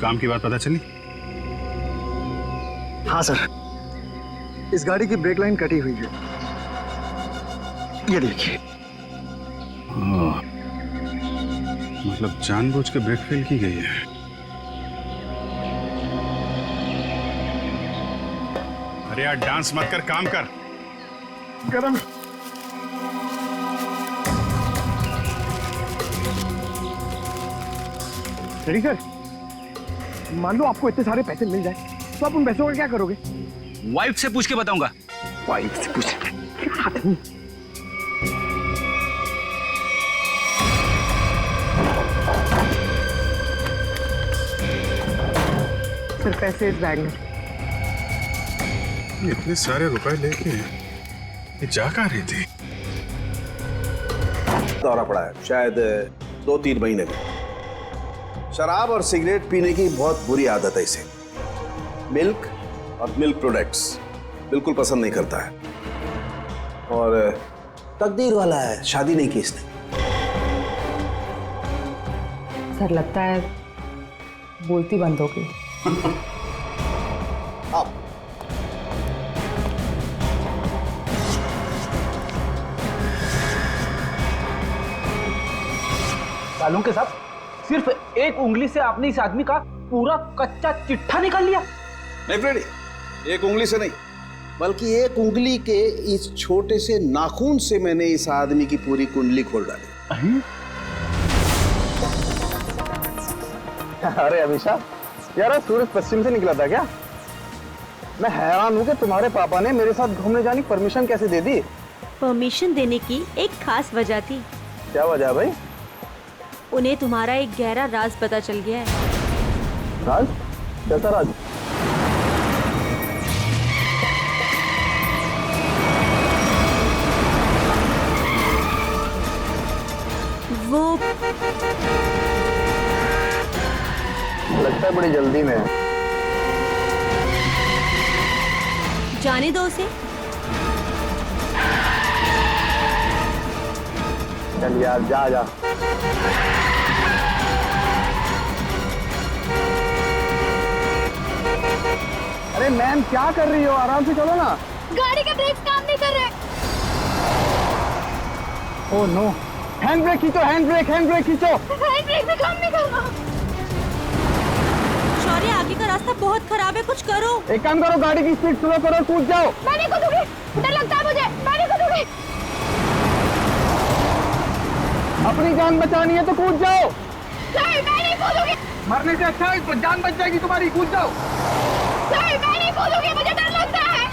काम की बात पता चली? हाँ सर, इस गाड़ी की ब्रेक लाइन कटी हुई है, ये देखिए। मतलब जानबूझ के ब्रेक फेल की गई है। अरे यार डांस मत कर, काम कर। गरम। रेडी सर, मान लो आपको इतने सारे पैसे मिल जाए तो आप उन पैसों का क्या करोगे? वाइफ से पूछ के बताऊंगा। वाइफ से पूछ? सर पैसे इस बैग में। इतने सारे रुपए लेके ये जा कहाँ रही थी? दौरा पड़ा है, शायद 2-3 महीने में। शराब और सिगरेट पीने की बहुत बुरी आदत है इसे। मिल्क और मिल्क प्रोडक्ट्स बिल्कुल पसंद नहीं करता है, और तकदीर वाला है, शादी नहीं की इसने। सर लगता है बोलती बंद हो गई। अब सालों के साथ सिर्फ एक उंगली से आपने इस आदमी का पूरा कच्चा चिट्ठा निकाल लिया। नहीं फ्रेडी, एक उंगली से नहीं, बल्कि एक उंगली के इस छोटे से नाखून से मैंने इस आदमी की पूरी कुंडली खोल डाली। अरे अभिषा, यार सूरज पश्चिम से निकला था क्या? मैं हैरान हूँ कि तुम्हारे पापा ने मेरे साथ घूमने जाने की परमिशन कैसे दे दी? परमिशन देने की एक खास वजह थी। क्या वजह भाई? उन्हें तुम्हारा एक गहरा राज पता चल गया है। राज? कैसा राज? वो लगता है बड़ी जल्दी में है। जाने दो उसे। चल यार, जा जा। अरे मैम क्या कर रही हो? आराम से चलो ना। गाड़ी के ब्रेक्स काम नहीं कर रहे। ओह नो, हैंड ब्रेक खींचो, हैंड ब्रेक खींचो। हैंड ब्रेक भी काम नहीं कर रहा। शौर्य, आगे का रास्ता बहुत खराब है, कुछ करो। एक काम करो, गाड़ी की स्पीड स्लो करो, कूद जाओ। मैं नहीं कूदूंगी, डर लगता है मुझे, मैं नहीं कूदूंगी। अपनी जान बचानी है तो कूद जाओ। सर मैं नहीं कूदूंगी। मरने से अच्छा है जान बच जाएगी तुम्हारी, कूद जाओ। सर मैं नहीं कूदूंगी, मुझे डर लगता है।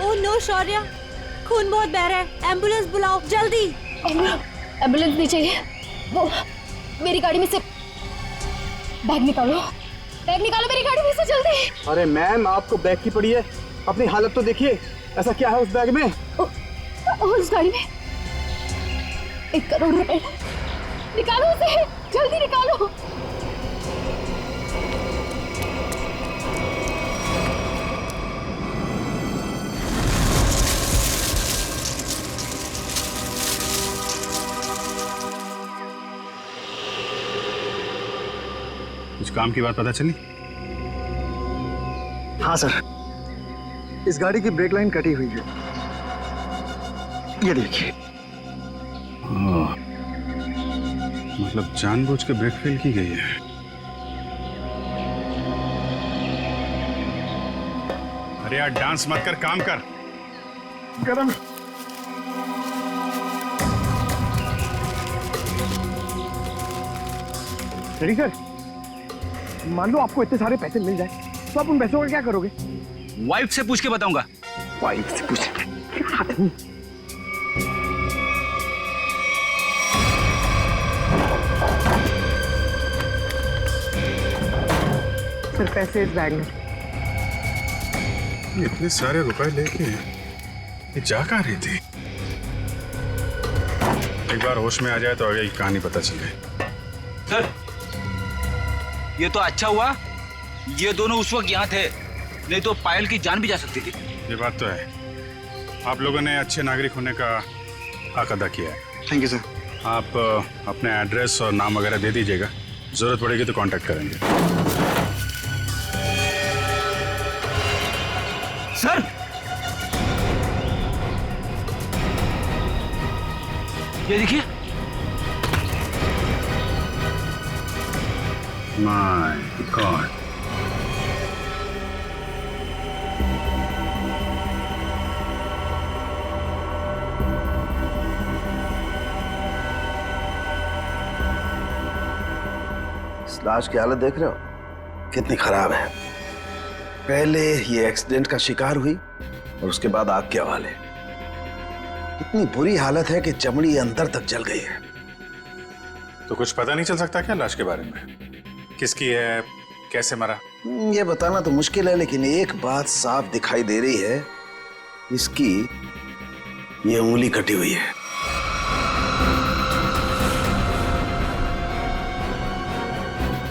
ओह नो शौर्य, खून बहुत बह रहा है, एम्बुलेंस बुलाओ जल्दी। एम्बुलेंस नहीं चाहिए। वो मेरी गाड़ी में से बैग निकालो, मेरी गाड़ी में से जल्दी। अरे मैम, आपको बैग की पड़ी है, अपनी हालत तो देखिए। ऐसा क्या है उस बैग में? उस गाड़ी में 1 करोड़ रुपए। निकालो उसे, जल्दी निकालो। कुछ काम की बात पता चली? हाँ सर, इस गाड़ी की ब्रेक लाइन कटी हुई है, ये देखिए। मतलब जानबूझ के ब्रेक फेल की गई है। अरे यार डांस मत कर, काम कर। गरम। रेडी सर, मान लो आपको इतने सारे पैसे मिल जाए तो आप उन पैसों का क्या करोगे? वाइफ से पूछ के बताऊंगा। वाइफ से पूछ? फिर पैसे इस बैग में। इतने सारे रुपए लेके ये जा कहाँ रही थी? एक बार होश में आ जाए तो आगे की कहानी पता चले। सर, ये तो अच्छा हुआ ये दोनों उस वक्त यहाँ थे, नहीं तो पायल की जान भी जा सकती थी। ये बात तो है, आप लोगों ने अच्छे नागरिक होने का हक अदा किया है। Thank you sir. आप अपने एड्रेस और नाम वगैरह दे दीजिएगा, जरूरत पड़ेगी तो कांटेक्ट करेंगे। सर, ये देखिए। माय गॉड, इस लाश की हालत देख रहे हो कितनी खराब है। पहले ये एक्सीडेंट का शिकार हुई और उसके बाद आग के हवाले। इतनी बुरी हालत है कि चमड़ी अंदर तक जल गई है। तो कुछ पता नहीं चल सकता क्या लाश के बारे में? किसकी है, कैसे मरा? ये बताना तो मुश्किल है, लेकिन एक बात साफ दिखाई दे रही है, इसकी ये उंगली कटी हुई है।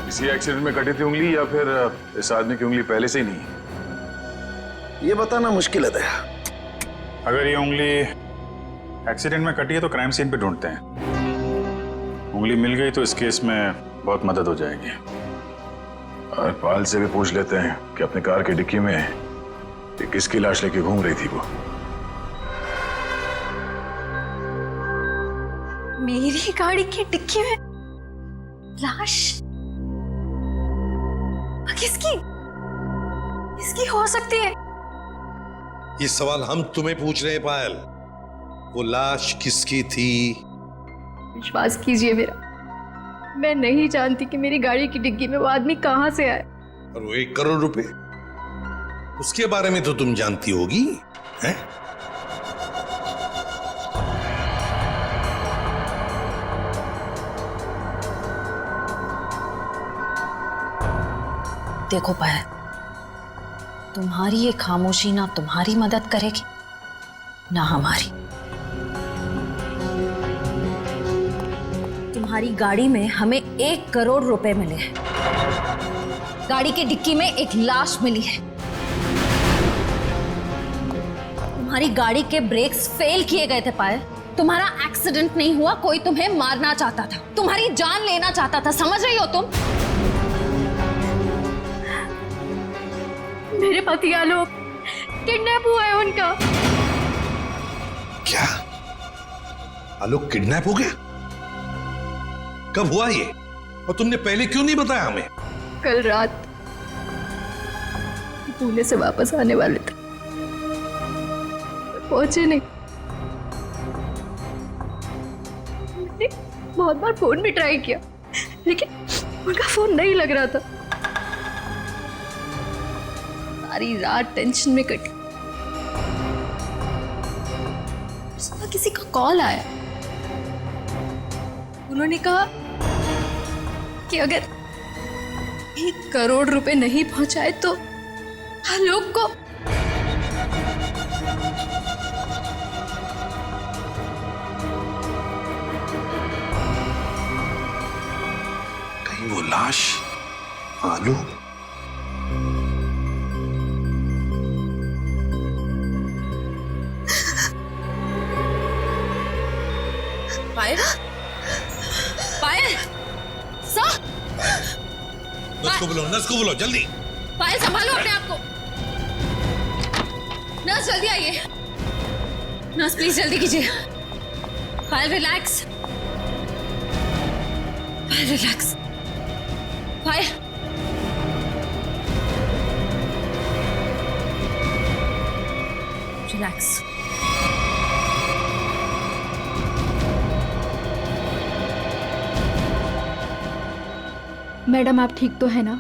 किसी एक्सीडेंट में कटी थी उंगली या फिर इस आदमी की उंगली पहले से ही नहीं? ये बताना मुश्किल है दया। अगर ये उंगली एक्सीडेंट में कटी है तो क्राइम सीन पे ढूंढते हैं। उंगली मिल गई तो इस केस में बहुत मदद हो जाएगी। और पाल से भी पूछ लेते हैं कि अपने कार की डिक्की में ये किसकी लाश लेके घूम रही थी वो। मेरी गाड़ी की डिक्की में लाश? किसकी? किसकी हो सकती है? ये सवाल हम तुम्हें पूछ रहे हैं पायल। वो लाश किसकी थी? विश्वास कीजिए मेरा, मैं नहीं जानती कि मेरी गाड़ी की डिग्गी में वो आदमी कहां से आया। और वो 1 करोड़ रुपए, उसके बारे में तो तुम जानती होगी, हैं? देखो पायल, तुम्हारी ये खामोशी ना तुम्हारी मदद करेगी ना हमारी। तुम्हारी गाड़ी में हमें 1 करोड़ रुपए मिले हैं, गाड़ी की डिक्की में एक लाश मिली है। तुम्हारी गाड़ी के ब्रेक्स फेल किए गए थे पायल। तुम्हारा एक्सीडेंट नहीं हुआ, कोई तुम्हें मारना चाहता था, तुम्हारी जान लेना चाहता था, समझ रही हो तुम? मेरे पति आलोक किडनैप हुआ है उनका। क्या? आलोक किडनैप हो गया? कब हुआ ये? और तुमने पहले क्यों नहीं बताया हमें? कल रात पुणे से वापस आने वाले थे, पहुंचे नहीं। मैंने बहुत बार फोन भी ट्राई किया, लेकिन उनका फोन नहीं लग रहा था। सारी रात टेंशन में कटी। सुबह किसी का कॉल आया, उन्होंने कहा कि अगर 1 करोड़ रुपए नहीं पहुंचाए तो आलोक को कहीं वो लाश आलोक? पायल, पायल, सर, नर्स को बोलो जल्दी। पायल संभालो अपने आप को। नर्स जल्दी आइए। नर्स प्लीज जल्दी कीजिए। पायल रिलैक्स, पायल रिलैक्स, पायल। रिलैक्स। मैडम आप ठीक तो है ना?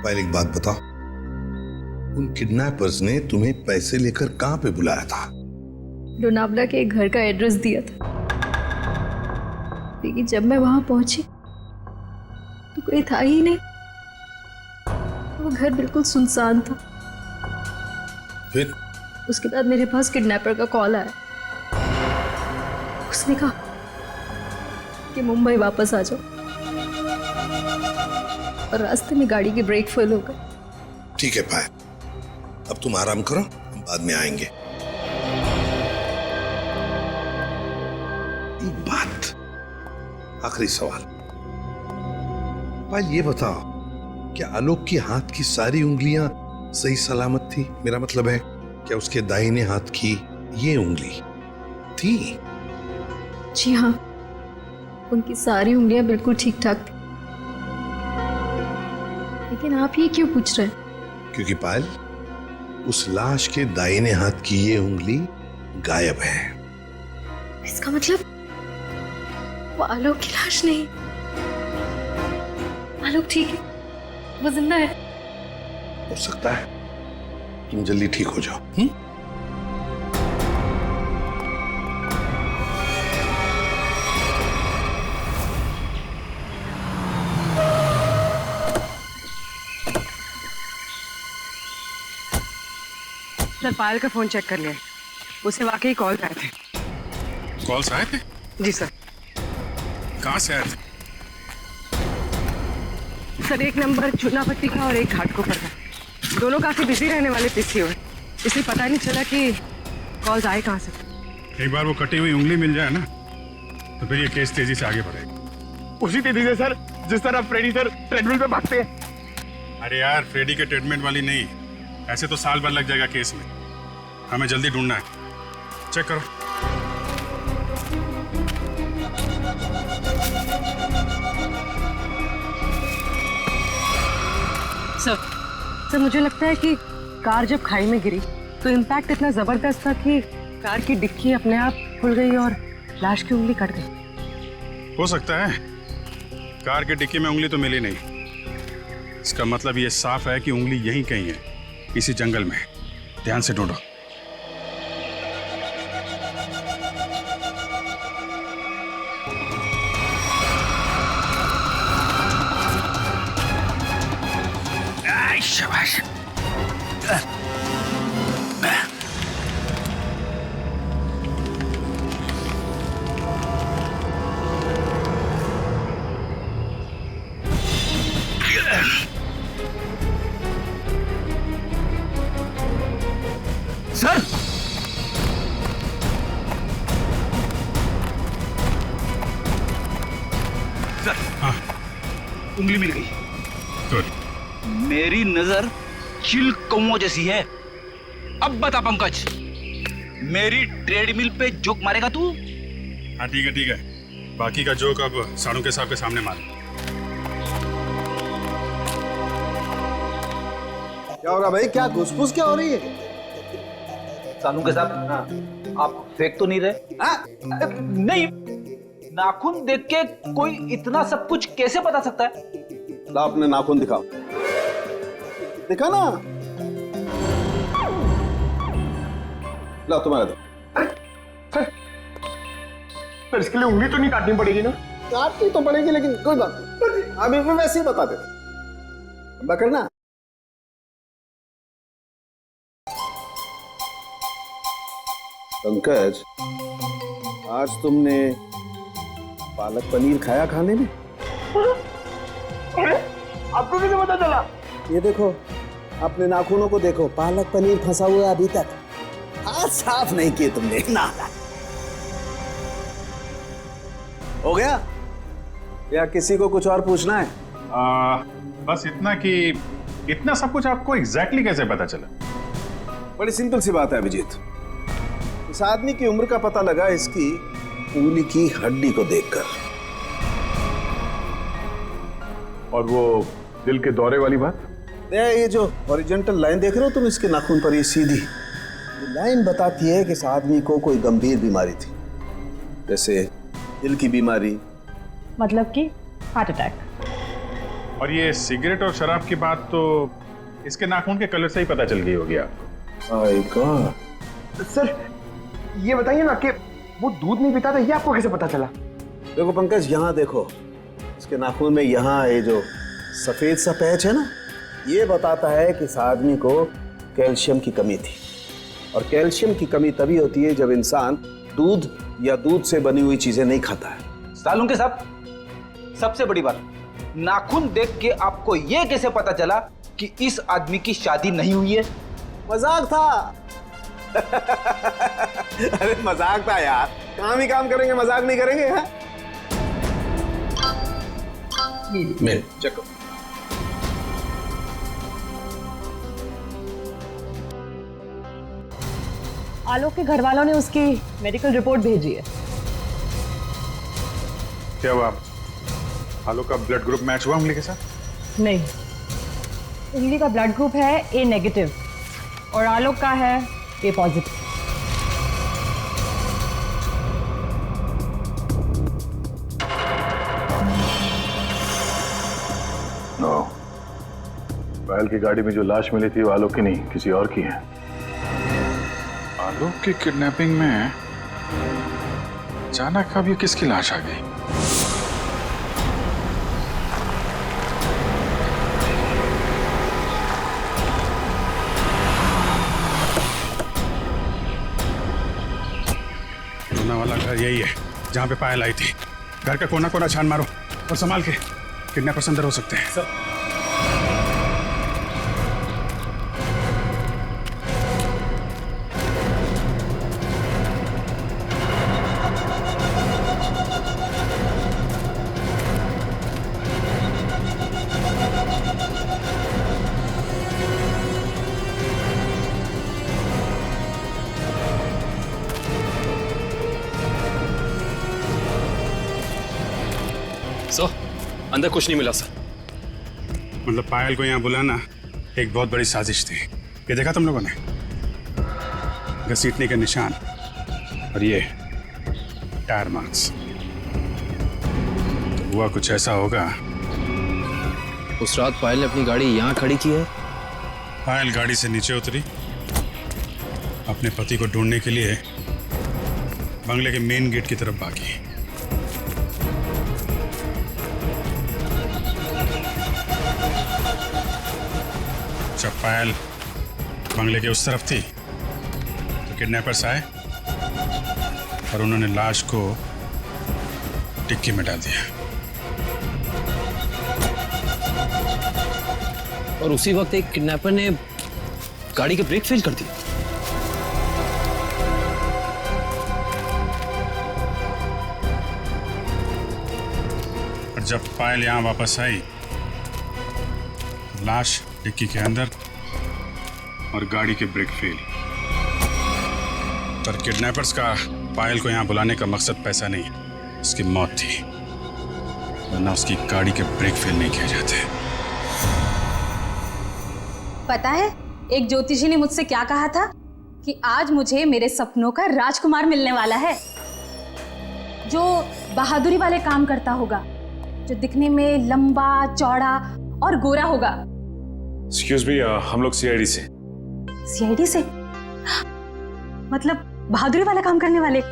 पहले एक बात बताओ, उन किडनैपर्स ने तुम्हें पैसे लेकर कहां पे बुलाया था? लोनावला के एक घर का एड्रेस दिया था, लेकिन जब मैं वहां पहुंची तो कोई था ही नहीं। वो घर बिल्कुल सुनसान था। फिर उसके बाद मेरे पास किडनैपर का कॉल आया। उसने कहा कि मुंबई वापस आ जाओ, और रास्ते में गाड़ी की ब्रेक फेल हो गई। ठीक है पायल, अब तुम आराम करो, हम बाद में आएंगे। एक बात, आखिरी सवाल, पायल ये बताओ, क्या आलोक के हाथ की सारी उंगलियां सही सलामत थी? मेरा मतलब है, क्या उसके दाहिने हाथ की ये उंगली थी? जी हाँ, उनकी सारी उंगलियां बिल्कुल ठीक ठाक थी। लेकिन आप ये क्यों पूछ रहे हैं? क्योंकि पायल, उस लाश के दाहिने हाथ की ये उंगली गायब है। इसका मतलब वो आलोक की लाश नहीं। आलोक ठीक है, वो जिंदा है। हो सकता है तुम जल्दी ठीक हो जाओ। सर, पायल का फोन चेक कर लिया, उसे वाकई कॉल आए थे। कॉल्स आए थे? जी सर। कहाँ से आए थे? सर, एक नंबर चुनापट्टी का और एक घाटकोपर का। दोनों काफी बिजी रहने वाले पीसीओ है, इसलिए पता नहीं चला कि कॉल्स आए कहाँ से। एक बार वो कटी हुई उंगली मिल जाए ना, तो फिर ये केस तेजी से आगे बढ़ेगा। उसी तेजी से सर जिस तरह फ्रेडी सर ट्रेडमिल पे भागते हैं। अरे यार, फ्रेडी के ट्रीटमेंट वाली नहीं, ऐसे तो साल भर लग जाएगा केस में। हमें जल्दी ढूंढना है। चेक करो। सर, मुझे लगता है कि कार जब खाई में गिरी तो इम्पैक्ट इतना जबरदस्त था कि कार की डिक्की अपने आप खुल गई और लाश की उंगली कट गई। हो सकता है। कार के डिक्की में उंगली तो मिली नहीं। इसका मतलब ये साफ है कि उंगली यहीं कहीं है, इसी जंगल में। ध्यान से ढूंढो। शाबाश। सर, सर, हाँ, उंगली मिल गई। गुड। मेरी नजर चिल कौओं जैसी है। अब बता पंकज, मेरी ट्रेडमिल पे जोक मारेगा तू? हाँ ठीक है, ठीक है। बाकी का जोक अब सानू के साहब के सामने मार। क्या होगा भाई, क्या घुसपुस क्या हो रही है? सानू के साहब, आप फेंक तो नहीं रहे? नहीं, नाखून देख के कोई इतना सब कुछ कैसे बता सकता है? ला अपने नाखून दिखाओ, दिखा ना। ला तुम्हारा दो। सर, इसके लिए उंगली तो नहीं काटनी पड़ेगी ना? काटनी तो पड़ेगी, लेकिन कोई बात नहीं, अभी भी वैसे ही बता देते। करना पंकज, आज तुमने पालक पनीर खाया खाने में? आपको कैसे पता चला? ये देखो, अपने नाखूनों को देखो, पालक पनीर फंसा हुआ है अभी तक। हाथ साफ नहीं किए तुमने ना। हो गया? या किसी को कुछ और पूछना है? बस इतना कि इतना सब कुछ आपको एग्जैक्टली कैसे पता चला? बड़ी सिंपल सी बात है अभिजीत। इस आदमी की उम्र का पता लगा इसकी उंगली की हड्डी को देखकर। और वो दिल के दौरे वाली बात? ये जो हॉरिजॉन्टल लाइन देख रहे हो तुम इसके नाखून पर, ये सीधी ये लाइन बताती है कि इस आदमी को कोई गंभीर बीमारी थी, जैसे दिल की बीमारी। मतलब कि हार्ट अटैक। और ये सिगरेट और शराब की बात तो इसके नाखून के कलर से ही पता चल गई होगी आपको। सर, ये बताइए ना कि वो दूध नहीं पीता था, ये आपको कैसे पता चला? देखो पंकज, यहाँ देखो, इसके नाखून में यहाँ ये जो सफेद सा पैच है ना, ये बताता है कि इस आदमी को कैल्शियम की कमी थी। और कैल्शियम की कमी तभी होती है जब इंसान दूध या दूध से बनी हुई चीजें नहीं खाता है। सालुंके साहब, सबसे बड़ी बात, नाखून देख के आपको ये कैसे पता चला कि इस आदमी की शादी नहीं हुई है? मजाक था। अरे मजाक था यार, काम ही काम करेंगे, मजाक नहीं करेंगे। है मैं चेक करो। आलोक के घर वालों ने उसकी मेडिकल रिपोर्ट भेजी है। क्या हुआ? आलोक का ब्लड ग्रुप मैच हुआ उंगली के साथ? नहीं, उंगली का ब्लड ग्रुप है ए नेगेटिव और आलोक का है ए पॉजिटिव। नो, पायल की गाड़ी में जो लाश मिली थी वो आलोक की नहीं, किसी और की है। आलोक की किडनैपिंग में अचानक अब ये किसकी लाश आ गई? कोना वाला घर यही है जहां पे पायल आई थी। घर का कोना कोना छान मारो और संभाल के, किडनैपर्स अंदर हो सकते हैं। सर अंदर कुछ नहीं मिला सर। मतलब पायल को यहाँ बुलाना एक बहुत बड़ी साजिश थी। ये देखा तुम लोगों ने? घसीटने के निशान और ये टायर मार्क्स। तो हुआ कुछ ऐसा होगा। उस रात पायल ने अपनी गाड़ी यहाँ खड़ी की है। पायल गाड़ी से नीचे उतरी, अपने पति को ढूंढने के लिए बंगले के मेन गेट की तरफ भागी। जब पायल बंगले के उस तरफ थी तो किडनैपर्स आए और उन्होंने लाश को डिक्की में डाल दिया। और उसी वक्त एक किडनैपर ने गाड़ी के ब्रेक फेल कर दी। और जब पायल यहां वापस आई, लाश डिक्की के अंदर और गाड़ी के ब्रेक फेल। पर किडनैपर्स का पायल को यहां बुलाने का मकसद पैसा नहीं, उसकी मौत थी, वरना उसकी गाड़ी के ब्रेक फेल नहीं किए जाते। पता है एक ज्योतिषी ने मुझसे क्या कहा था कि आज मुझे मेरे सपनों का राजकुमार मिलने वाला है, जो बहादुरी वाले काम करता होगा, जो दिखने में लंबा चौड़ा और गोरा होगा। एक्सक्यूज मी, हम लोग सीआईडी से। सीआईडी से? मतलब बहादुरी वाला काम करने वाले?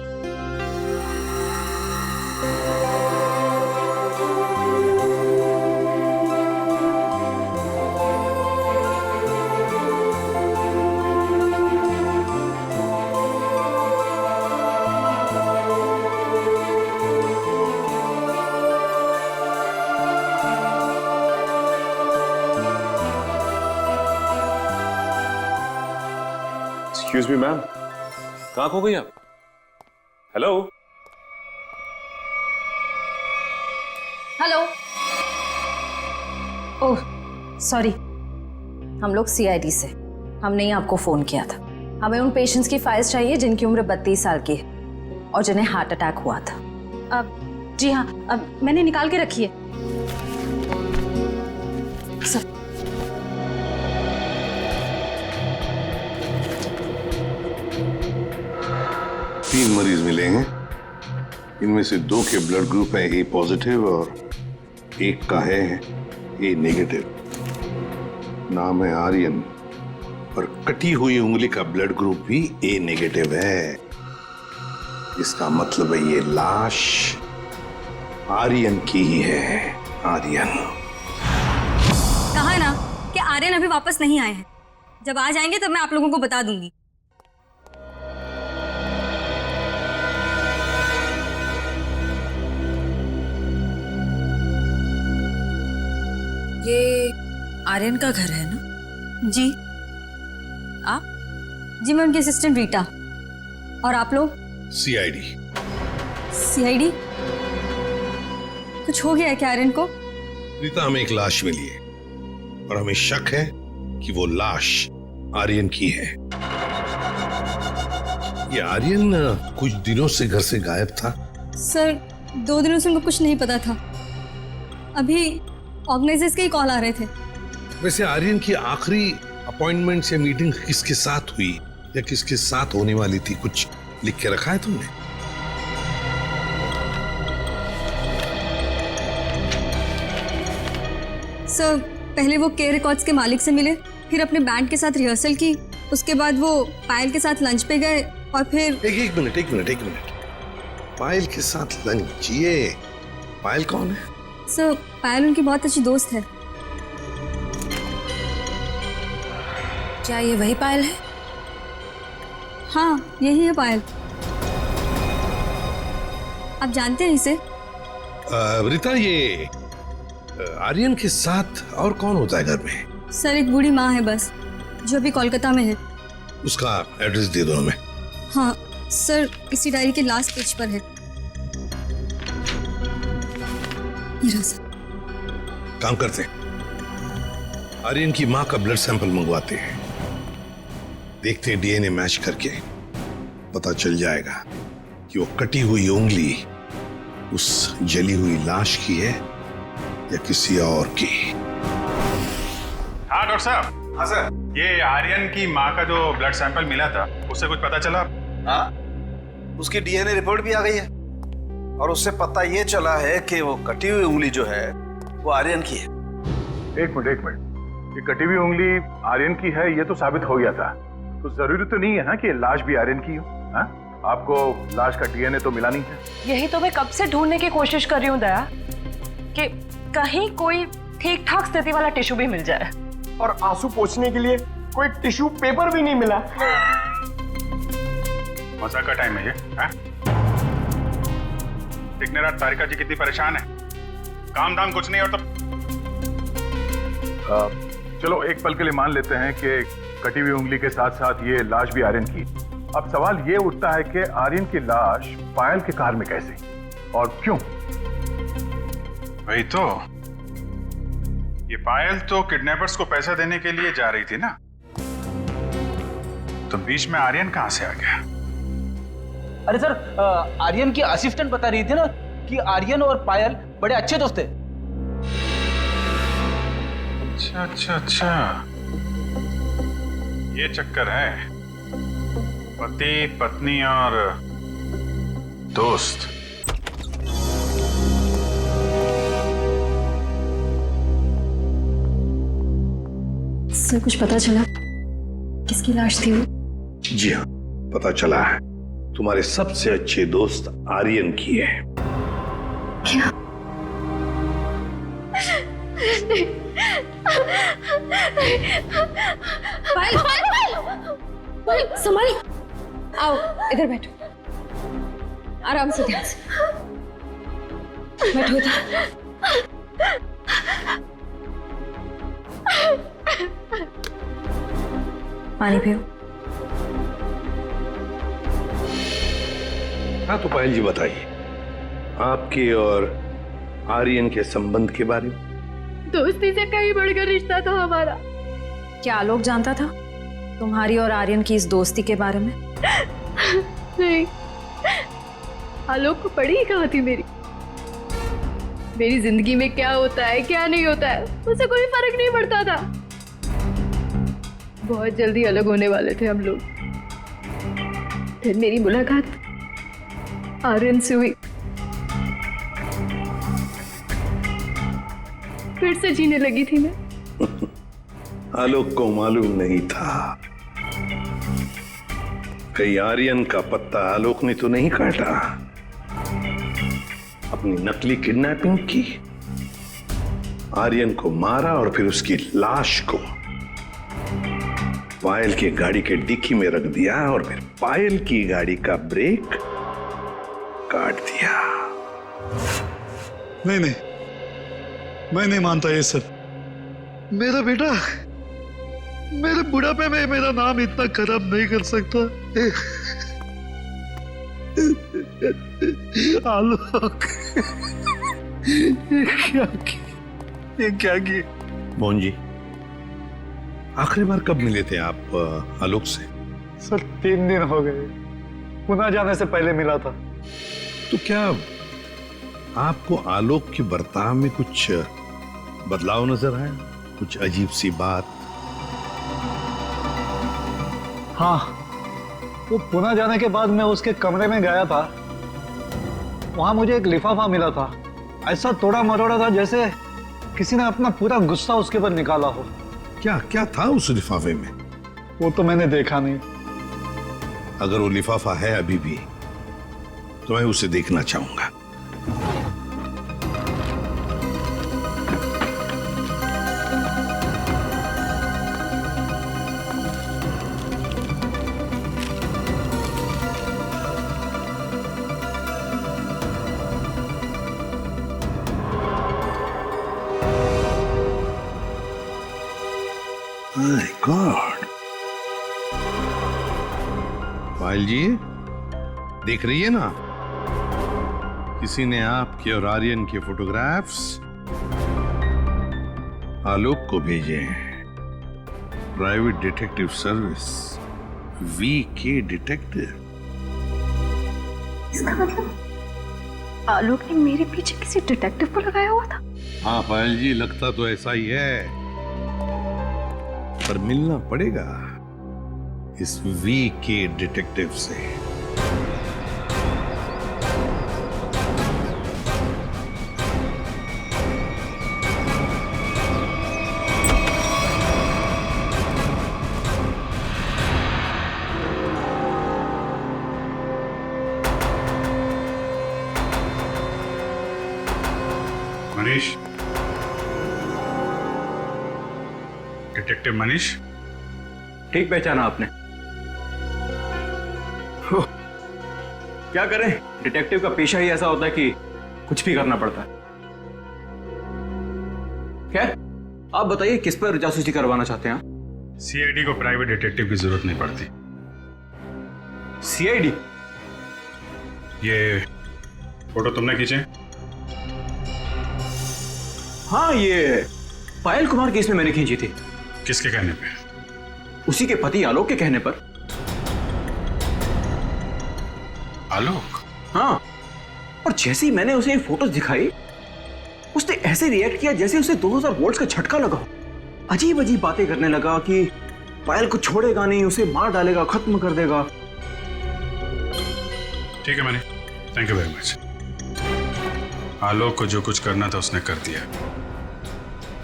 एक्सक्यूज मी मैम, कहाँ खो गई आप? Hello hello. ओह सॉरी, हम लोग सीआईडी से, हमने ही आपको फोन किया था। हमें उन पेशेंट्स की फाइल्स चाहिए जिनकी उम्र 32 साल की है और जिन्हें हार्ट अटैक हुआ था। अब जी हाँ, अब मैंने निकाल के रखी है। सर 3 मरीज मिलेंगे, इनमें से 2 के ब्लड ग्रुप है ए पॉजिटिव और एक का है ए नेगेटिव। नाम है आर्यन और कटी हुई उंगली का ब्लड ग्रुप भी ए नेगेटिव है। इसका मतलब है ये लाश आर्यन की ही है। आर्यन कहा है ना कि आर्यन अभी वापस नहीं आए हैं। जब आ जाएंगे तब मैं आप लोगों को बता दूंगी। ये आर्यन का घर है ना? जी। आप? जी मैं उनकी असिस्टेंट रीटा। और आप लोग? सीआईडी। सीआईडी? कुछ हो गया है क्या आर्यन को? रीता, हमें एक लाश मिली है और हमें शक है कि वो लाश आर्यन की है। ये आर्यन कुछ दिनों से घर से गायब था। सर 2 दिनों से उनको कुछ नहीं पता था। अभी ऑर्गेनाइजर्स के ही कॉल आ रहे थे। वैसे आर्यन की आखिरी अपॉइंटमेंट या मीटिंग किसके साथ हुई या किसके साथ होने वाली थी, कुछ लिख के रखा है तुमने? सर पहले वो के रिकॉर्ड्स के मालिक से मिले, फिर अपने बैंड के साथ रिहर्सल की, उसके बाद वो पायल के साथ लंच पे गए और फिर एक मिनट। पायल के साथ लंच? ये पायल कौन है? सर पायल उनकी बहुत अच्छी दोस्त है। क्या ये वही पायल है? हाँ यही है पायल। आप जानते हैं इसे? रीता, ये आर्यन के साथ और कौन होता है घर में? सर एक बूढ़ी माँ है बस, जो अभी कोलकाता में है। उसका एड्रेस दे दो हमें। हाँ सर इसी डायरी के लास्ट पेज पर है। ये रहा सर। काम करते हैं, आर्यन की माँ का ब्लड सैंपल मंगवाते हैं, देखते हैं डीएनए मैच करके पता चल जाएगा कि वो कटी हुई उंगली उस जली हुई लाश की है या किसी और की। हाँ डॉक्टर साहब। हाँ सर। ये आर्यन की माँ का जो ब्लड सैंपल मिला था उससे कुछ पता चला? हाँ, उसकी डीएनए रिपोर्ट भी आ गई है और उससे पता ये चला है कि वो कटी हुई उंगली जो है वो आर्यन की है। एक मिनट, ये कटी हुई उंगली आर्यन की है ये तो साबित हो गया था, तो जरूरी तो नहीं है ना कि लाश भी आर्यन की हो। हाँ? आपको लाश का डीएनए तो मिला नहीं है। यही तो मैं कब से ढूंढने की कोशिश कर रही हूँ दया, कि कहीं कोई ठीक ठाक स्थिति वाला टिश्यू भी मिल जाए। और आंसू पोंछने के लिए कोई टिश्यू पेपर भी नहीं मिला। मजाक का टाइम है ये? दिखने रात तारिका जी कितनी परेशान है, काम धाम कुछ नहीं और तब। चलो एक पल के लिए मान लेते हैं कि कटी हुई उंगली के साथ साथ ये लाश भी आर्यन की। अब सवाल ये उठता है कि आर्यन की लाश पायल के कार में कैसे और क्यों? वही तो, ये पायल तो किडनैपर्स को पैसा देने के लिए जा रही थी ना, तो बीच में आर्यन कहां से आ गया? अरे सर, आर्यन की असिस्टेंट बता रही थी ना कि आर्यन और पायल बड़े अच्छे दोस्त थे। अच्छा, ये चक्कर है, पति पत्नी और दोस्त। सर कुछ पता चला किसकी लाश थी वो? जी हाँ, पता चला है, तुम्हारे सबसे अच्छे दोस्त आर्यन की है। क्या? पायल, पायल, संभाली। आओ इधर बैठो, आराम से, ध्यान से बैठो इधर। पानी पियो। हाँ तो पायल जी बताइए, आपके और आर्यन के संबंध के बारे में। दोस्ती से कहीं बढ़कर रिश्ता था हमारा। क्या आलोक जानता था तुम्हारी और आर्यन की इस दोस्ती के बारे में? नहीं, आलोक को पड़ी ही कहाँ थी मेरी जिंदगी में क्या होता है क्या नहीं होता है उसे कोई फर्क नहीं पड़ता था। बहुत जल्दी अलग होने वाले थे हम लोग। फिर मेरी मुलाकात आर्यन से हुई, फिर से जीने लगी थी मैं। आलोक को मालूम नहीं था कहीं आर्यन का पत्ता आलोक ने तो नहीं काटा? अपनी नकली किडनैपिंग की, आर्यन को मारा और फिर उसकी लाश को पायल की गाड़ी के डिक्की में रख दिया और फिर पायल की गाड़ी का ब्रेक काट दिया। नहीं नहीं, मैं नहीं मानता ये सब। मेरा बेटा मेरे बुढ़ापे में मेरा नाम इतना खराब नहीं कर सकता। आलोक, ये क्या किया? मोहन जी, आखिरी बार कब मिले थे आप आलोक से? सर 3 दिन हो गए, पुणे जाने से पहले मिला था। तो क्या आपको आलोक के बर्ताव में कुछ बदलाव नजर आया? कुछ अजीब सी बात? हाँ, वो पुणे जाने के बाद मैं उसके कमरे में गया था। वहां मुझे एक लिफाफा मिला था, ऐसा तोड़ा मरोड़ा था जैसे किसी ने अपना पूरा गुस्सा उसके ऊपर निकाला हो। क्या क्या था उस लिफाफे में? वो तो मैंने देखा नहीं। अगर वो लिफाफा है अभी भी तो मैं उसे देखना चाहूंगा। My God! पायल जी, देख रही है ना, किसी ने आपके और आर्यन के फोटोग्राफ्स आलोक को भेजे हैं। Private detective service, VK detective. इसका मतलब आलोक ने मेरे पीछे किसी डिटेक्टिव को लगाया हुआ था? हाँ पायल जी, लगता तो ऐसा ही है, पर मिलना पड़ेगा इस वीके डिटेक्टिव से। मनीष, डिटेक्टिव मनीष। ठीक पहचाना आपने। क्या करें, डिटेक्टिव का पेशा ही ऐसा होता है कि कुछ भी करना पड़ता है। खैर, आप बताइए किस पर जासूसी करवाना चाहते हैं? सीआईडी को प्राइवेट डिटेक्टिव की जरूरत नहीं पड़ती। सीआईडी? ये फोटो तुमने खींचे? हाँ, ये पायल कुमार केस में मैंने खींची थी। किसके कहने पे? उसी के पति आलोक के कहने पर। आलोक? हाँ, और जैसे ही मैंने उसे ये फोटोज दिखाई, उसने ऐसे रिएक्ट किया जैसे उसे 2000 वोल्ट्स का झटका लगा। अजीब अजीब बातें करने लगा कि पायल को छोड़ेगा नहीं, उसे मार डालेगा, खत्म कर देगा। ठीक है Manish, thank you very much. Alok को जो कुछ करना था उसने कर दिया,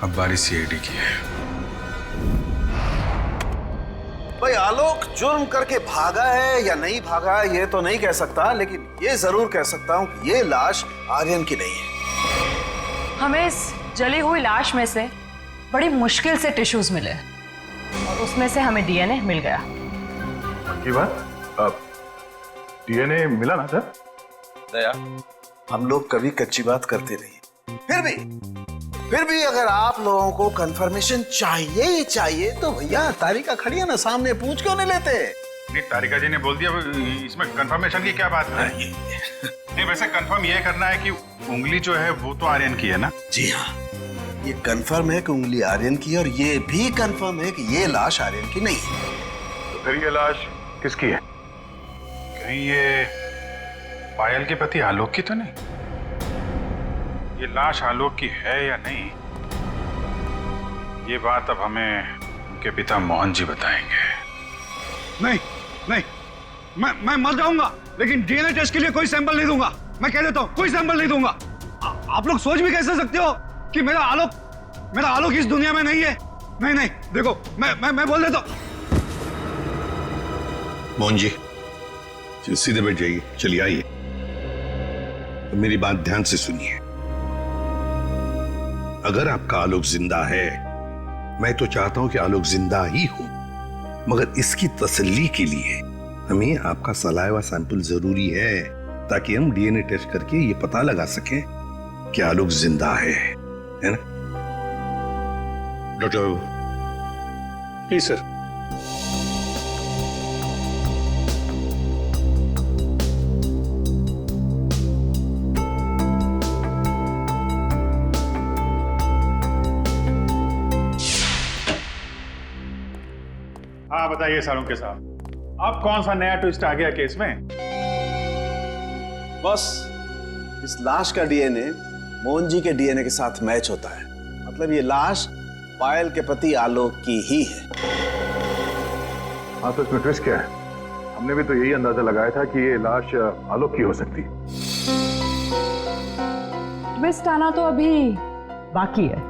अब बारी सीआईडी की है। भाई आलोक जुर्म करके भागा है या नहीं भागा ये तो नहीं कह सकता, लेकिन ये जरूर कह सकता हूं कि ये लाश आर्यन की नहीं है। हमें इस जली हुई लाश में से बड़ी मुश्किल से टिश्यूज मिले और उसमें से हमें डीएनए मिल गया। की बात? अब डीएनए मिला ना सर? दया, हम लोग कभी कच्ची बात करते नहीं। फिर भी अगर आप लोगों को कंफर्मेशन चाहिए ही चाहिए तो भैया तारिका खड़ी है ना सामने, पूछ क्यों नहीं लेते? नहीं, तारिका जी ने बोल दिया, इसमें कंफर्मेशन की क्या बात है? नहीं, वैसे कंफर्म ये करना है कि उंगली जो है वो तो आर्यन की है ना? जी हाँ, ये कंफर्म है कि उंगली आर्यन की, और ये भी कंफर्म है कि ये लाश आर्यन की नहीं है। तो फिर ये लाश किसकी है? कहीं ये पायल के पति आलोक की तो नहीं? ये लाश आलोक की है या नहीं, ये बात अब हमें उनके पिता मोहन जी बताएंगे। नहीं नहीं, मैं मर जाऊंगा लेकिन डीएनए टेस्ट के लिए कोई सैंपल नहीं दूंगा। मैं कह देता हूं, कोई सैंपल नहीं दूंगा। आप लोग सोच भी कैसे सकते हो कि मेरा आलोक इस दुनिया में नहीं है? नहीं नहीं, देखो मैं बोल देता हूं। मोहन जी, चलिए सीधे बैठ जाइए, चलिए आइए। तो मेरी बात ध्यान से सुनिए। अगर आपका आलोक जिंदा है, मैं तो चाहता हूं कि आलोक जिंदा ही हो, मगर इसकी तसल्ली के लिए हमें आपका सलाइवा सैंपल जरूरी है, ताकि हम डीएनए टेस्ट करके ये पता लगा सकें कि आलोक जिंदा है ना? Doctor please sir. हाँ बताइए सालुंके साहब, अब कौन सा नया ट्विस्ट आ गया केस में? बस इस लाश का डीएनए मोहन जी के डीएनए के साथ मैच होता है। मतलब ये लाश पायल के पति आलोक की ही है। हाँ तो इसमें ट्विस्ट क्या है? हमने भी तो यही अंदाजा लगाया था कि ये लाश आलोक की हो सकती है। ट्विस्ट आना तो अभी बाकी है।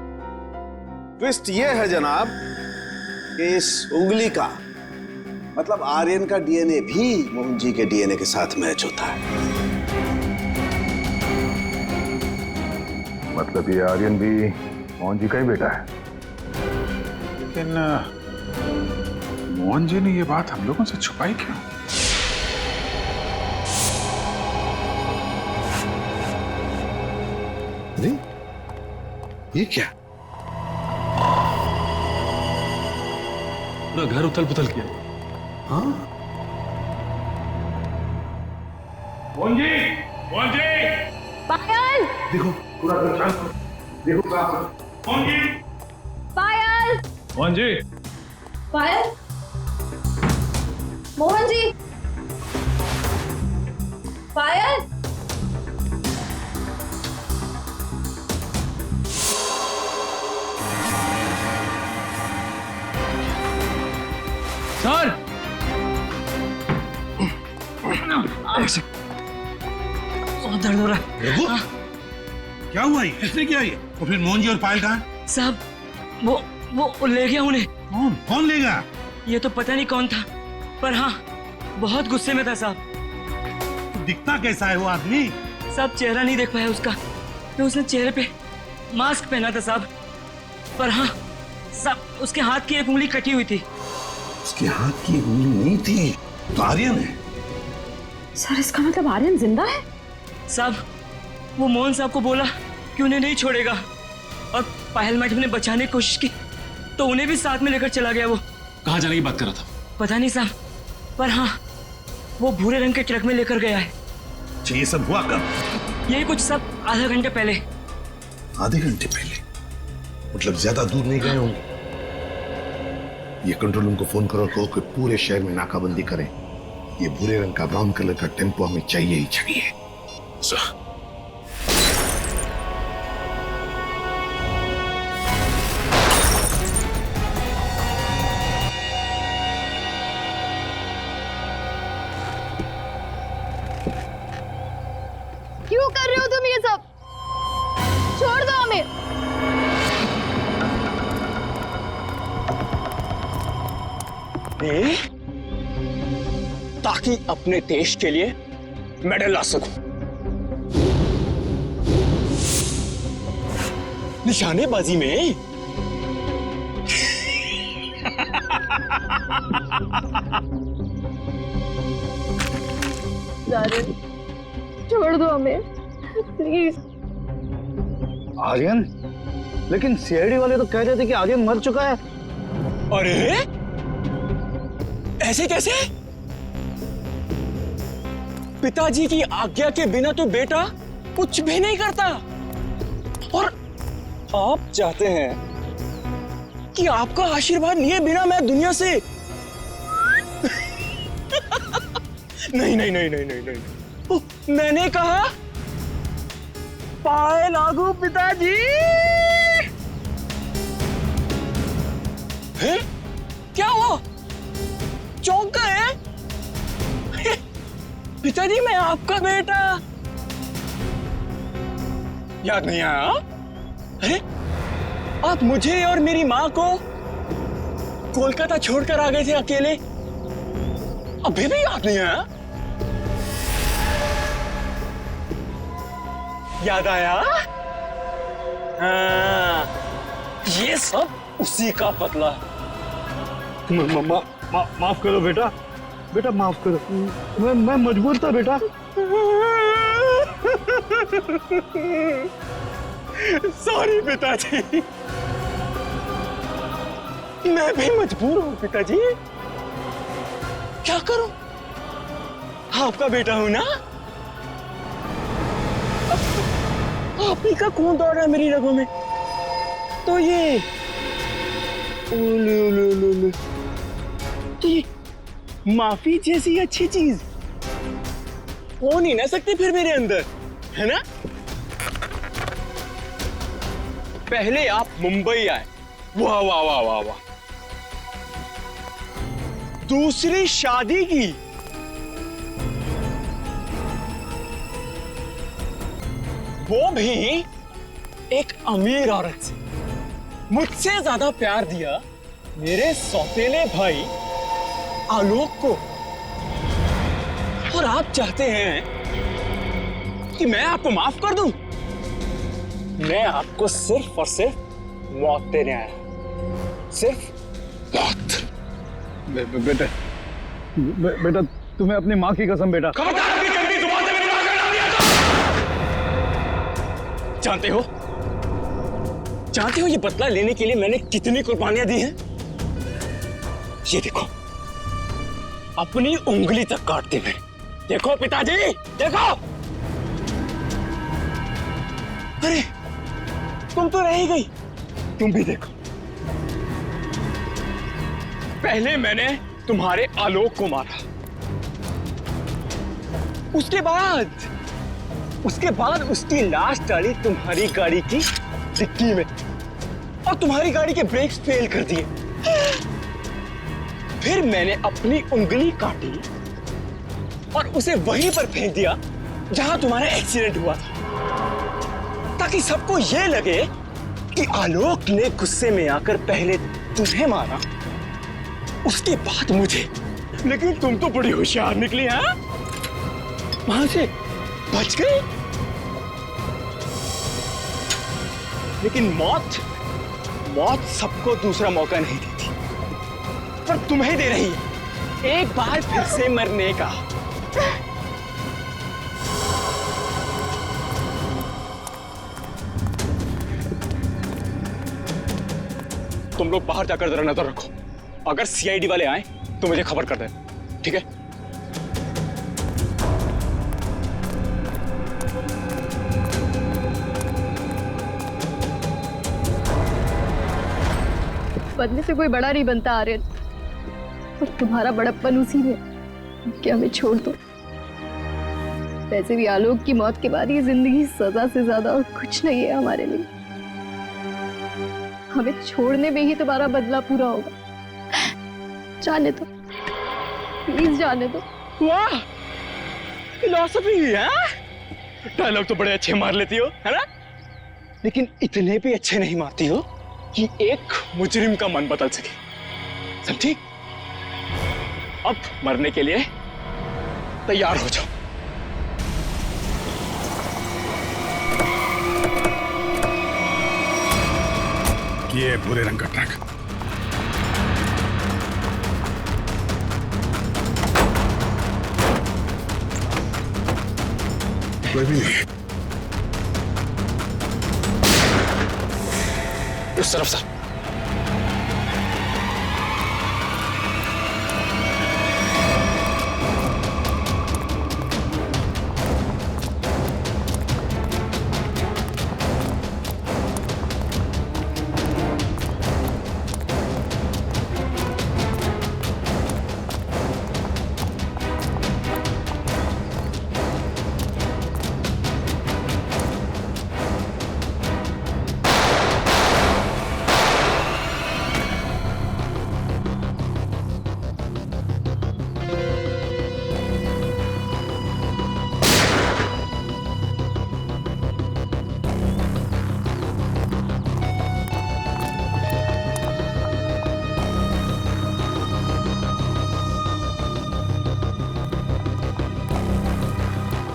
ट्विस्ट ये है जनाब कि इस उंगली का मतलब आर्यन का डीएनए भी मोहन जी के डीएनए के साथ मैच होता है। मतलब ये आर्यन भी मोहन जी का ही बेटा है। लेकिन मोहन जी ने ये बात हम लोगों से छुपाई क्यों? अरे ये क्या? पूरा घर उथल पुथल किया। हाँ मोहन जी, मोहन जी, पायल, देखो पूरा घर देखो मोहन जी, पायल, मोहन जी, पायल, मोहन जी, पायल। सर बहुत दर्द हो रहा है। रघु, क्या हुआ ये? किसने किया ये? और फिर मोहन जी और पायल कहाँ? साहब वो ले गया उन्हें। कौन लेगा? ये तो पता नहीं कौन था, पर हाँ बहुत गुस्से में था साहब। दिखता कैसा है वो आदमी? साहब चेहरा नहीं देख पाया उसका, तो उसने चेहरे पे मास्क पहना था साहब। पर हाँ साहब उसके हाथ की एक उंगली कटी हुई थी। उसके हाथ की उंगली नहीं थी तो आर्यन है। सर इसका मतलब आर्यन जिंदा है? साहब वो मोहन साहब को बोला कि उन्हें नहीं छोड़ेगा, और पायल मैडम ने बचाने की कोशिश की तो उन्हें भी साथ में लेकर चला गया। वो कहाँ जाने की बात कर रहा था? पता नहीं साहब, पर हाँ वो भूरे रंग के ट्रक में लेकर गया है। ये सब हुआ कब? यही कुछ सब आधा घंटे पहले। आधे घंटे पहले? मतलब ज्यादा दूर नहीं गए होंगे। ये कंट्रोल रूम को फोन करो, कहो कि पूरे शहर में नाकाबंदी करें। ये भूरे रंग का ब्राउन कलर का टेम्पो हमें चाहिए ही चाहिए। सर क्यों कर रहे हो तुम ये सब? छोड़ दो हमें। ताकि अपने देश के लिए मेडल ला सकूं। निशानेबाजी में छोड़ दो हमें प्लीज। आर्यन? लेकिन सीआईडी वाले तो कह रहे थे कि आर्यन मर चुका है। अरे ऐसे कैसे? पिताजी की आज्ञा के बिना तो बेटा कुछ भी नहीं करता, और आप चाहते हैं कि आपका आशीर्वाद लिए बिना मैं दुनिया से नहीं नहीं नहीं नहीं नहीं नहीं, मैंने कहा पाए लागू पिताजी। हैं? क्या हुआ? चौंक गए? पिताजी मैं आपका बेटा। याद नहीं आया? अरे आप मुझे और मेरी माँ को कोलकाता छोड़कर आ गए थे अकेले, अभी भी याद नहीं आया? याद आया? हाँ, ये सब उसी का बदला है। माफ करो बेटा, बेटा माफ करो, मैं मजबूर था बेटा। सॉरी पिताजी, मैं भी मजबूर हूँ पिताजी। क्या करूं? आपका बेटा हूं ना, आप ही का खून दौड़ रहा है मेरी रगों में, तो ये तो ये माफी जैसी अच्छी चीज हो नहीं ना सकती फिर मेरे अंदर, है ना? पहले आप मुंबई आए, वाह वाह वाह वाह वाह, दूसरी शादी की, वो भी एक अमीर औरत से। मुझसे ज्यादा प्यार दिया मेरे सौतेले भाई आलोक को, और आप चाहते हैं कि मैं आपको माफ कर दूं? मैं आपको सिर्फ और सिर्फ मौत देने आया, सिर्फ मौत। बेटा तुम्हें अपनी माँ की कसम बेटा। जानते हो ये बदला लेने के लिए मैंने कितनी कुर्बानियां दी हैं? ये देखो, अपनी उंगली तक काट दी मैंने। देखो पिताजी, देखो। अरे तुम तो रह ही गई, तुम भी देखो। पहले मैंने तुम्हारे आलोक को मारा, उसके बाद उसकी लाश डाली तुम्हारी गाड़ी की डिक्की में, और तुम्हारी गाड़ी के ब्रेक्स फेल कर दिए। फिर मैंने अपनी उंगली काटी और उसे वहीं पर फेंक दिया जहां तुम्हारा एक्सीडेंट हुआ था, ताकि सबको यह लगे कि आलोक ने गुस्से में आकर पहले तुम्हें मारा, उसके बाद मुझे। लेकिन तुम तो बड़ी होशियार निकली, हाँ? वहां से बच गई। लेकिन मौत सबको दूसरा मौका नहीं देती, पर तुम्हें दे रही है एक बार फिर से मरने का। तुम लोग बाहर जाकर जरा नजर रखो, अगर सीआईडी वाले आए तो मुझे खबर कर देना, ठीक है? बदले से कोई बड़ा नहीं बनता आर्यन, और तुम्हारा बड़प्पन उसी में कि हमें छोड़ दो। वैसे भी आलोक की मौत के बाद ये जिंदगी सजा से ज्यादा और कुछ नहीं है हमारे लिए। हमें छोड़ने में ही तुम्हारा बदला पूरा होगा। जाने दो, प्लीज जाने दो। वाह, फिलॉसफी है। डायलॉग तो बड़े अच्छे मार लेती हो, है ना? लेकिन इतने भी अच्छे नहीं मारती हो कि एक मुजरिम का मन बदल सके, समझी? अब मरने के लिए तैयार हो जाओ। ये भूरे रंग का ट्रक। कोई भी नहीं। उस तरफ से।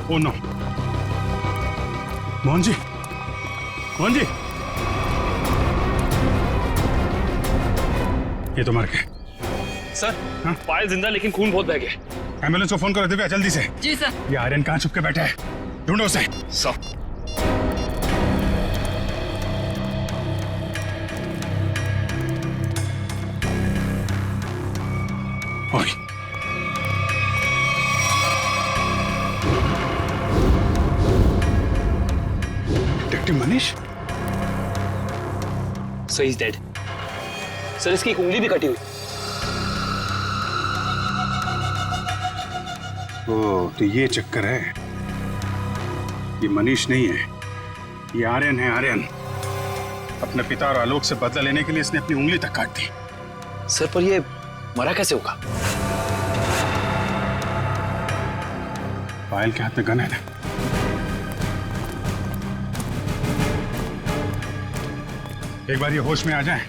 Oh no. मोहन जी, मोहन जी, ये तो मर गए। सर, पायल जिंदा लेकिन खून बहुत बह गया। एम्बुलेंस को फोन करो दिव्या, जल्दी से। जी सर। ये आर्यन कहाँ छुप के बैठा है, ढूंढो उसे। सर। ओए, detective Manish. So he is dead. Sir, इसकी एक उंगली भी कटी हुई। ओ, तो ये चक्कर है। ये मनीष नहीं है, ये आर्यन है। आर्यन अपने पिता और आलोक से बदला लेने के लिए इसने अपनी उंगली तक काट दी। सर, पर ये मरा कैसे होगा? पायल के हाथ में गन है ना। एक बार ये होश में आ जाए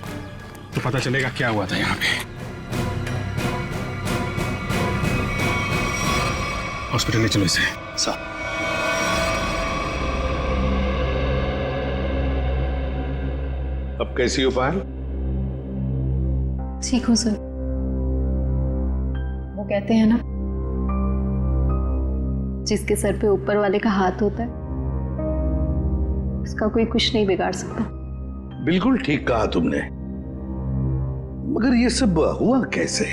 तो पता चलेगा क्या हुआ था यहाँ पे। हॉस्पिटल ले चलो इसे। सर। अब कैसी हो पायल? ठीक हूँ सर। वो कहते हैं ना, जिसके सर पे ऊपर वाले का हाथ होता है उसका कोई कुछ नहीं बिगाड़ सकता। बिल्कुल ठीक कहा तुमने, मगर ये सब हुआ कैसे?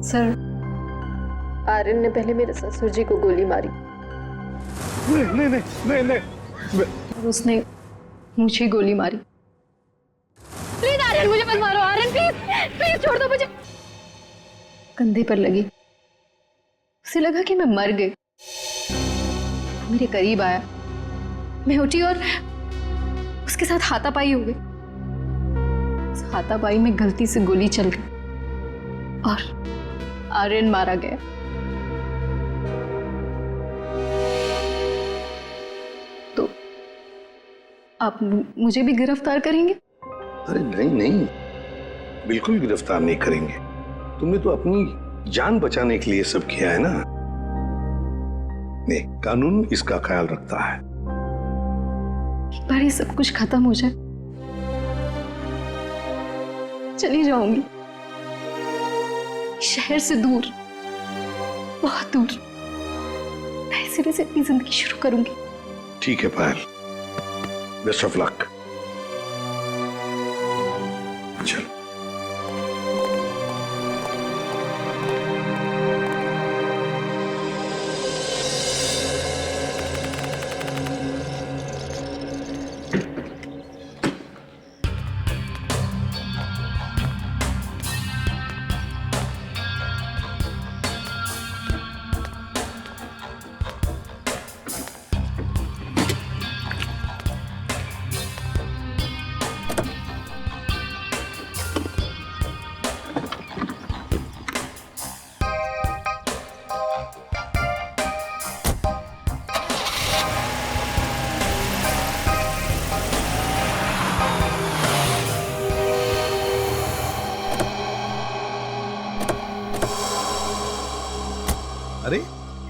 सर, आर्यन ने पहले मेरे ससुर जी को गोली मारी। नहीं नहीं नहीं नहीं, और उसने मुझे गोली मारी। प्लीज आर्यन, मुझे मत मारो। आर्यन प्लीज प्लीज छोड़ दो मुझे। कंधे पर लगी, उसे लगा कि मैं मर गई। मेरे करीब आया, मैं उठी और उसके साथ हाथापाई हो गई। उस हाथापाई में गलती से गोली चल गई और आर्यन मारा गया। तो आप मुझे भी गिरफ्तार करेंगे? अरे नहीं नहीं, बिल्कुल गिरफ्तार नहीं करेंगे। तुमने तो अपनी जान बचाने के लिए सब किया है ना। नहीं, कानून इसका ख्याल रखता है। एक बार ये सब कुछ खत्म हो जाए, चली जाऊंगी शहर से दूर, बहुत दूर, नए सिरे से अपनी जिंदगी शुरू करूंगी। ठीक है पायल, बेस्ट ऑफ लक। चलो। अरे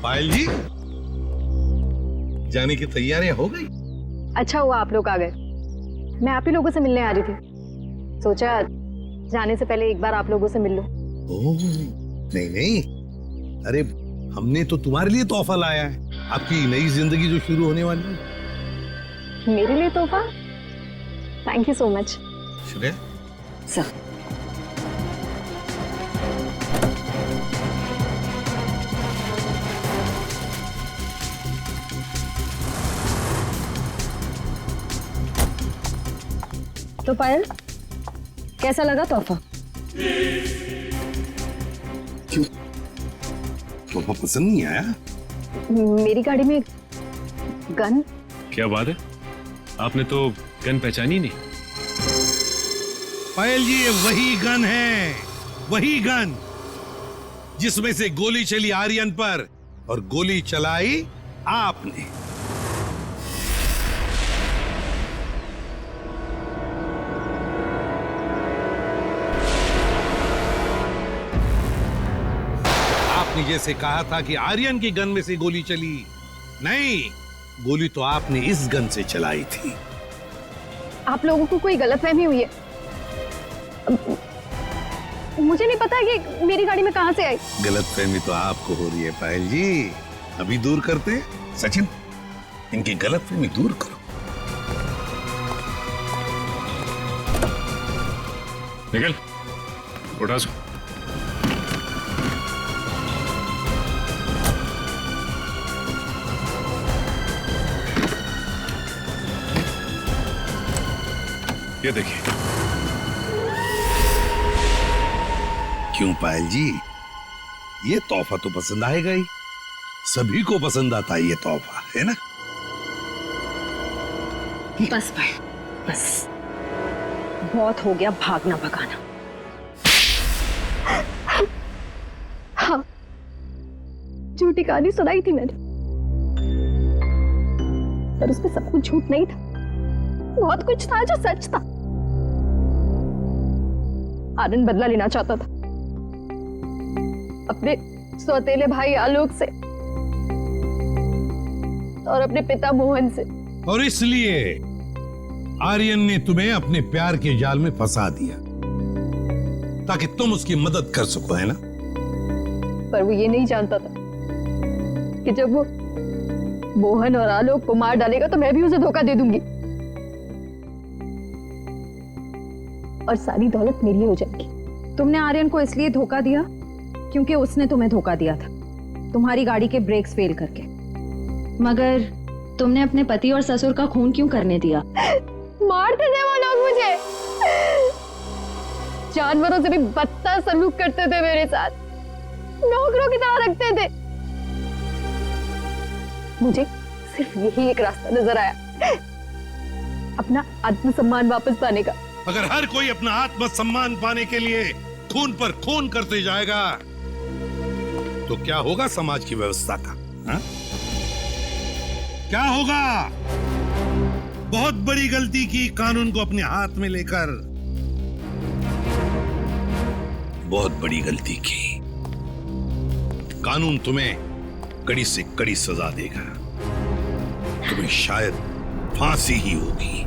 पायल जी, जाने की तैयारियां हो गई? अच्छा हुआ आप लोग आ गए। मैं आप ही लोगों से मिलने आ रही थी, सोचा जाने से पहले एक बार आप लोगों से मिल लो। ओह, नहीं नहीं, अरे हमने तो तुम्हारे लिए तोहफा लाया है, आपकी नई जिंदगी जो शुरू होने वाली है। मेरे लिए तोहफा? Thank you so much. Shreya sir, तो पायल, कैसा लगा तोहफा? क्यों, तोहफा पसंद नहीं आया? मेरी गाड़ी में गन। क्या बात है, आपने तो गन पहचानी नहीं? पायल जी, ये वही गन है, वही गन जिसमें से गोली चली आर्यन पर और गोली चलाई आपने। आपने जैसे कहा था कि आर्यन की गन में से गोली चली, नहीं, गोली तो आपने इस गन से चलाई थी। आप लोगों को कोई गलतफहमी हुई है। मुझे नहीं पता कि मेरी गाड़ी में कहां से आई। गलतफहमी तो आपको हो रही है पायल जी, अभी दूर करते। सचिन, इनकी गलतफहमी दूर करो। निकल, उठा सो। ये देखिए। क्यों पायल जी, ये तोहफा तो पसंद आएगा ही, सभी को पसंद आता है ये तोहफा, है ना? बस भाई, बस बहुत हो गया भागना भगाना। हाँ, झूठी कहानी सुनाई थी मैंने, पर उसमें सब कुछ झूठ नहीं था, बहुत कुछ था जो सच था। आनंद बदला लेना चाहता था अपने सौतेले भाई आलोक से और अपने पिता मोहन से, और इसलिए आर्यन ने तुम्हें अपने प्यार के जाल में फंसा दिया ताकि तुम उसकी मदद कर सको, है ना? पर वो ये नहीं जानता था कि जब वो मोहन और आलोक को मार डालेगा तो मैं भी उसे धोखा दे दूंगी और सारी दौलत मेरी हो जाएगी। तुमने आर्यन को इसलिए धोखा दिया क्योंकि उसने तुम्हें धोखा दिया था, तुम्हारी गाड़ी के ब्रेक्स फेल करके। मगर तुमने अपने पति और ससुर का खून क्यों करने दिया? मारते थे वो लोग मुझे, जानवरों से भी बदतर सलूक करते थे मेरे साथ, नौकरों की तरह रखते थे। मुझे सिर्फ यही एक रास्ता नजर आया, अपना आत्मसम्मान वापस पाने का। अगर हर कोई अपना आत्मसम्मान पाने के लिए खून पर खून करते जाएगा तो क्या होगा समाज की व्यवस्था का? हा? क्या होगा? बहुत बड़ी गलती की कानून को अपने हाथ में लेकर, बहुत बड़ी गलती की। कानून तुम्हें कड़ी से कड़ी सजा देगा, तुम्हें शायद फांसी ही होगी।